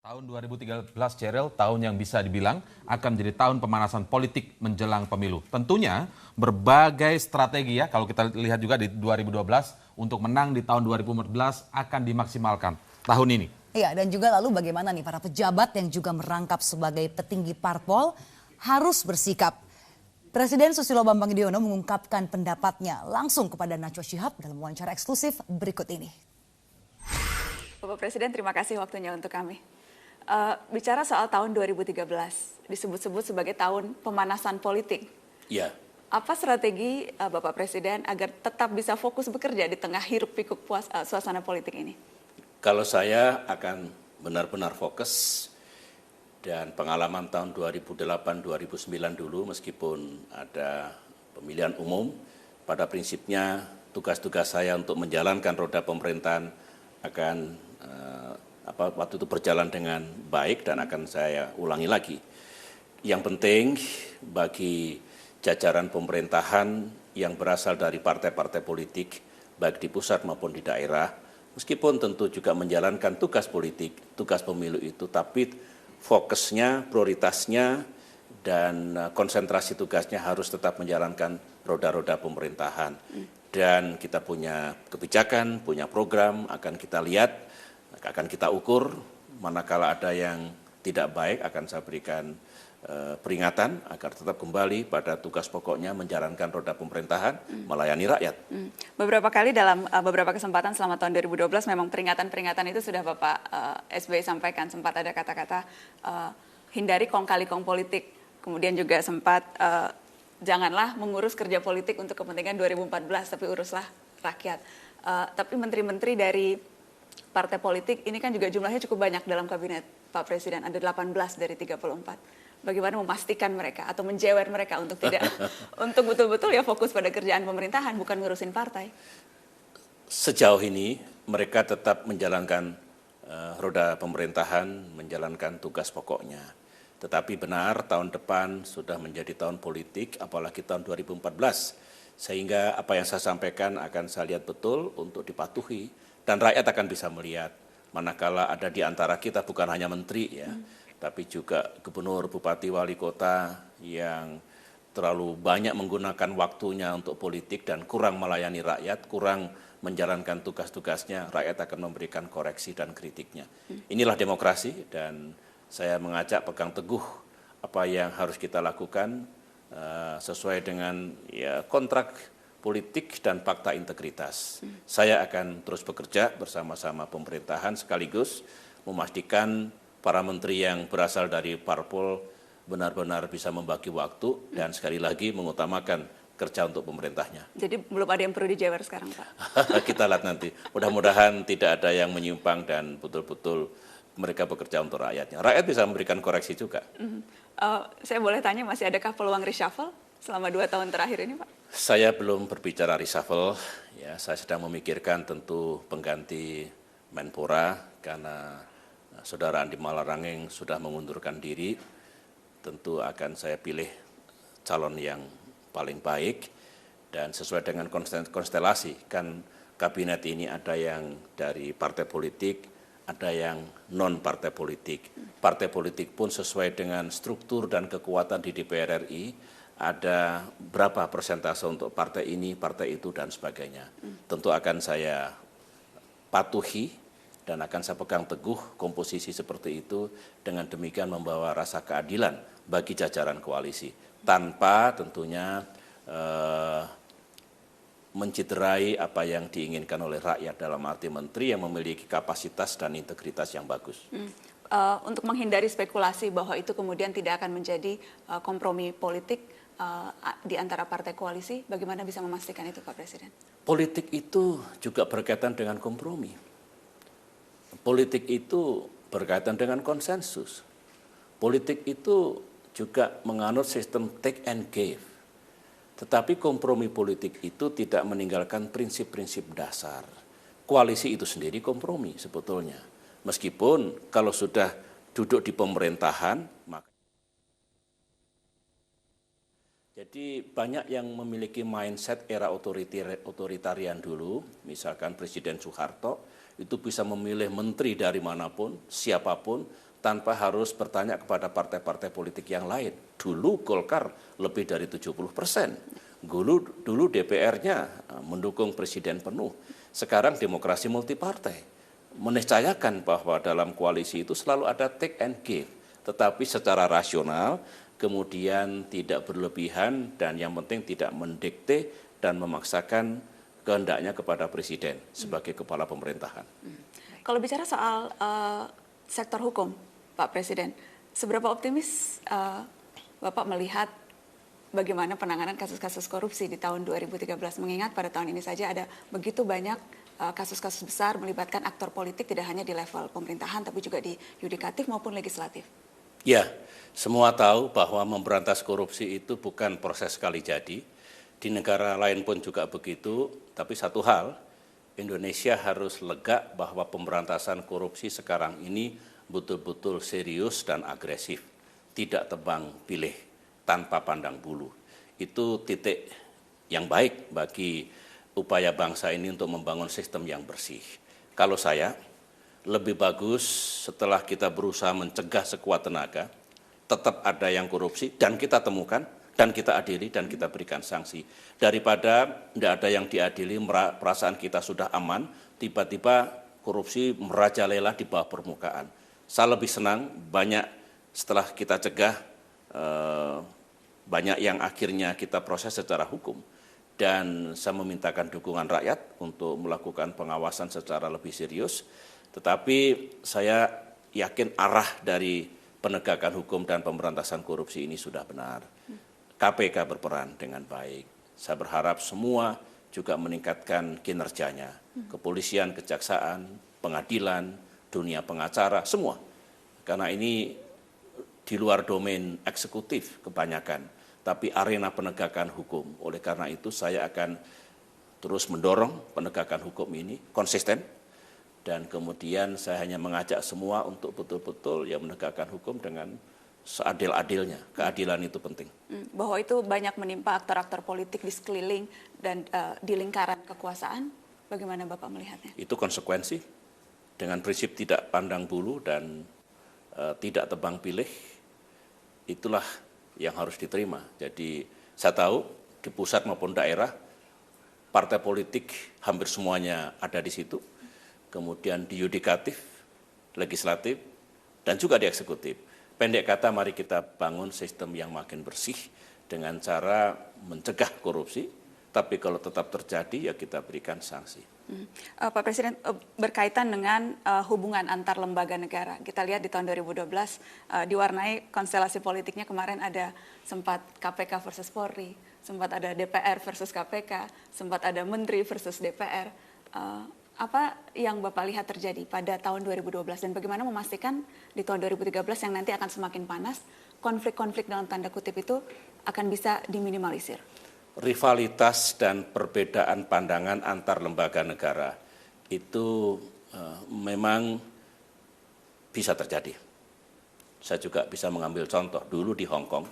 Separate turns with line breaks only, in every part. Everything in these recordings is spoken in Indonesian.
Tahun 2013, Cheryl, tahun yang bisa dibilang akan menjadi tahun pemanasan politik menjelang pemilu. Tentunya berbagai strategi ya, kalau kita lihat juga di 2012 untuk menang di tahun 2014 akan dimaksimalkan tahun ini.
Iya, dan juga lalu bagaimana nih para pejabat yang juga merangkap sebagai petinggi parpol harus bersikap. Presiden Susilo Bambang Yudhoyono mengungkapkan pendapatnya langsung kepada Najwa Shihab dalam wawancara eksklusif berikut ini.
Bapak Presiden, terima kasih waktunya untuk kami. Bicara soal tahun 2013, disebut-sebut sebagai tahun pemanasan politik.
Ya.
Apa strategi Bapak Presiden agar tetap bisa fokus bekerja di tengah hiruk-pikuk suasana politik ini?
Kalau saya akan benar-benar fokus dan pengalaman tahun 2008-2009 dulu meskipun ada pemilihan umum, pada prinsipnya tugas-tugas saya untuk menjalankan roda pemerintahan akan waktu itu berjalan dengan baik dan akan saya ulangi lagi. Yang penting bagi jajaran pemerintahan yang berasal dari partai-partai politik, baik di pusat maupun di daerah, meskipun tentu juga menjalankan tugas politik, tugas pemilu itu, tapi fokusnya, prioritasnya, dan konsentrasi tugasnya harus tetap menjalankan roda-roda pemerintahan. Dan kita punya kebijakan, punya program, akan kita lihat, akan kita ukur, manakala ada yang tidak baik akan saya berikan peringatan agar tetap kembali pada tugas pokoknya menjalankan roda pemerintahan, melayani rakyat.
Beberapa kali dalam beberapa kesempatan selama tahun 2012 memang peringatan-peringatan itu sudah Bapak SBY sampaikan, sempat ada kata-kata hindari kong kali kong politik, kemudian juga sempat janganlah mengurus kerja politik untuk kepentingan 2014, tapi uruslah rakyat. Tapi menteri-menteri dari partai politik ini kan juga jumlahnya cukup banyak dalam kabinet Pak Presiden, ada 18 dari 34. Bagaimana memastikan mereka atau menjewer mereka untuk tidak untuk betul-betul ya fokus pada kerjaan pemerintahan, bukan ngurusin partai?
Sejauh ini mereka tetap menjalankan roda pemerintahan, menjalankan tugas pokoknya. Tetapi benar tahun depan sudah menjadi tahun politik, apalagi tahun 2014. Sehingga apa yang saya sampaikan akan saya lihat betul untuk dipatuhi. Dan rakyat akan bisa melihat, manakala ada di antara kita bukan hanya menteri ya, tapi juga gubernur, bupati, wali kota yang terlalu banyak menggunakan waktunya untuk politik dan kurang melayani rakyat, kurang menjalankan tugas-tugasnya, rakyat akan memberikan koreksi dan kritiknya. Inilah demokrasi dan saya mengajak pegang teguh apa yang harus kita lakukan sesuai dengan ya, kontrak politik dan fakta integritas. Saya akan terus bekerja bersama-sama pemerintahan sekaligus memastikan para menteri yang berasal dari parpol benar-benar bisa membagi waktu dan sekali lagi mengutamakan kerja untuk pemerintahnya.
Jadi belum ada yang perlu dijewer sekarang, Pak?
Kita lihat nanti. Mudah-mudahan tidak ada yang menyimpang dan betul-betul mereka bekerja untuk rakyatnya. Rakyat bisa memberikan koreksi juga.
Saya boleh tanya, masih adakah peluang reshuffle selama 2 tahun terakhir ini, Pak?
Saya belum berbicara reshuffle, ya saya sedang memikirkan tentu pengganti Menpora karena Saudara Andi Malarangeng sudah mengundurkan diri, tentu akan saya pilih calon yang paling baik dan sesuai dengan konstelasi, kan kabinet ini ada yang dari partai politik, ada yang non partai politik. Partai politik pun sesuai dengan struktur dan kekuatan di DPR RI, ada berapa persentase untuk partai ini, partai itu, dan sebagainya. Tentu akan saya patuhi dan akan saya pegang teguh komposisi seperti itu, dengan demikian membawa rasa keadilan bagi jajaran koalisi. Tanpa tentunya mencederai apa yang diinginkan oleh rakyat dalam arti menteri yang memiliki kapasitas dan integritas yang bagus.
Untuk menghindari spekulasi bahwa itu kemudian tidak akan menjadi kompromi politik di antara partai koalisi, bagaimana bisa memastikan itu, Pak Presiden?
Politik itu juga berkaitan dengan kompromi. Politik itu berkaitan dengan konsensus. Politik itu juga menganut sistem take and give. Tetapi kompromi politik itu tidak meninggalkan prinsip-prinsip dasar. Koalisi itu sendiri kompromi sebetulnya. Meskipun kalau sudah duduk di pemerintahan, maka jadi banyak yang memiliki mindset era otoritarian dulu, misalkan Presiden Soeharto, itu bisa memilih menteri dari manapun, siapapun, tanpa harus bertanya kepada partai-partai politik yang lain. Dulu Golkar lebih dari 70%. Dulu DPR-nya mendukung presiden penuh. Sekarang demokrasi multipartai. Meniscayakan bahwa dalam koalisi itu selalu ada take and give. Tetapi secara rasional, kemudian tidak berlebihan, dan yang penting tidak mendikte dan memaksakan kehendaknya kepada presiden sebagai kepala pemerintahan.
Kalau bicara soal sektor hukum, Pak Presiden, seberapa optimis Bapak melihat bagaimana penanganan kasus-kasus korupsi di tahun 2013? Mengingat pada tahun ini saja ada begitu banyak kasus-kasus besar melibatkan aktor politik, tidak hanya di level pemerintahan, tapi juga di yudikatif maupun legislatif.
Ya, semua tahu bahwa memberantas korupsi itu bukan proses sekali jadi. Di negara lain pun juga begitu, tapi satu hal, Indonesia harus lega bahwa pemberantasan korupsi sekarang ini betul-betul serius dan agresif, tidak tebang pilih, tanpa pandang bulu. Itu titik yang baik bagi upaya bangsa ini untuk membangun sistem yang bersih. Kalau saya, lebih bagus setelah kita berusaha mencegah sekuat tenaga, tetap ada yang korupsi dan kita temukan, dan kita adili dan kita berikan sanksi. Daripada tidak ada yang diadili, perasaan kita sudah aman, tiba-tiba korupsi merajalela di bawah permukaan. Saya lebih senang banyak setelah kita cegah, banyak yang akhirnya kita proses secara hukum. Dan saya memintakan dukungan rakyat untuk melakukan pengawasan secara lebih serius. Tetapi saya yakin arah dari penegakan hukum dan pemberantasan korupsi ini sudah benar. KPK berperan dengan baik. Saya berharap semua juga meningkatkan kinerjanya. Kepolisian, kejaksaan, pengadilan, dunia pengacara, semua. Karena ini di luar domain eksekutif kebanyakan, tapi arena penegakan hukum. Oleh karena itu saya akan terus mendorong penegakan hukum ini konsisten, dan kemudian saya hanya mengajak semua untuk betul-betul ya menegakkan hukum dengan seadil-adilnya. Keadilan itu penting.
Bahwa itu banyak menimpa aktor-aktor politik di sekeliling dan di lingkaran kekuasaan, bagaimana Bapak melihatnya?
Itu konsekuensi dengan prinsip tidak pandang bulu dan tidak tebang pilih, itulah yang harus diterima. Jadi saya tahu di pusat maupun daerah, partai politik hampir semuanya ada di situ. Kemudian di yudikatif, legislatif, dan juga di eksekutif. Pendek kata, mari kita bangun sistem yang makin bersih dengan cara mencegah korupsi, tapi kalau tetap terjadi ya kita berikan sanksi.
Pak Presiden, berkaitan dengan hubungan antar lembaga negara, kita lihat di tahun 2012 diwarnai konstelasi politiknya, kemarin ada sempat KPK versus Polri, sempat ada DPR versus KPK, sempat ada Menteri versus DPR. Apa yang Bapak lihat terjadi pada tahun 2012 dan bagaimana memastikan di tahun 2013 yang nanti akan semakin panas, konflik-konflik dalam tanda kutip itu akan bisa diminimalisir?
Rivalitas dan perbedaan pandangan antar lembaga negara itu memang bisa terjadi. Saya juga bisa mengambil contoh dulu di Hong Kong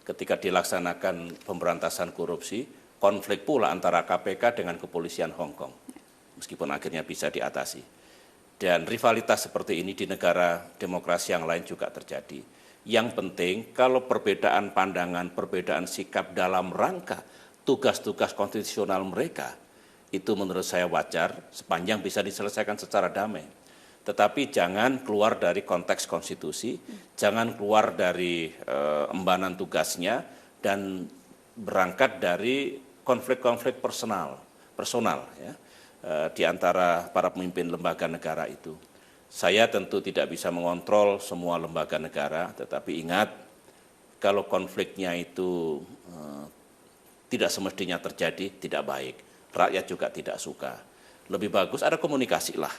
ketika dilaksanakan pemberantasan korupsi, konflik pula antara KPK dengan kepolisian Hong Kong. Meskipun akhirnya bisa diatasi. Dan rivalitas seperti ini di negara demokrasi yang lain juga terjadi. Yang penting kalau perbedaan pandangan, perbedaan sikap dalam rangka tugas-tugas konstitusional mereka, itu menurut saya wajar sepanjang bisa diselesaikan secara damai. Tetapi jangan keluar dari konteks konstitusi, jangan keluar dari embanan tugasnya, dan berangkat dari konflik-konflik personal ya. Di antara para pemimpin lembaga negara itu. Saya tentu tidak bisa mengontrol semua lembaga negara, tetapi ingat, kalau konfliknya itu tidak semestinya terjadi, tidak baik. Rakyat juga tidak suka. Lebih bagus ada komunikasi lah.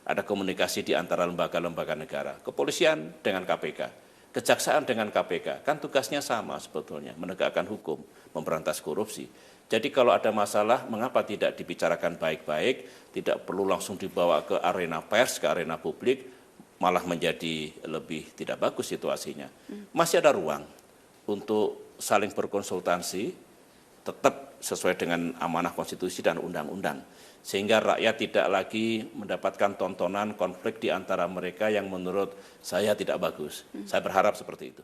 Ada komunikasi di antara lembaga-lembaga negara. Kepolisian dengan KPK, kejaksaan dengan KPK, kan tugasnya sama sebetulnya, menegakkan hukum, memberantas korupsi. Jadi kalau ada masalah, mengapa tidak dibicarakan baik-baik, tidak perlu langsung dibawa ke arena pers, ke arena publik, malah menjadi lebih tidak bagus situasinya. Masih ada ruang untuk saling berkonsultasi, tetap sesuai dengan amanah konstitusi dan undang-undang. sehingga rakyat tidak lagi mendapatkan tontonan konflik di antara mereka yang menurut saya tidak bagus. Saya berharap seperti itu.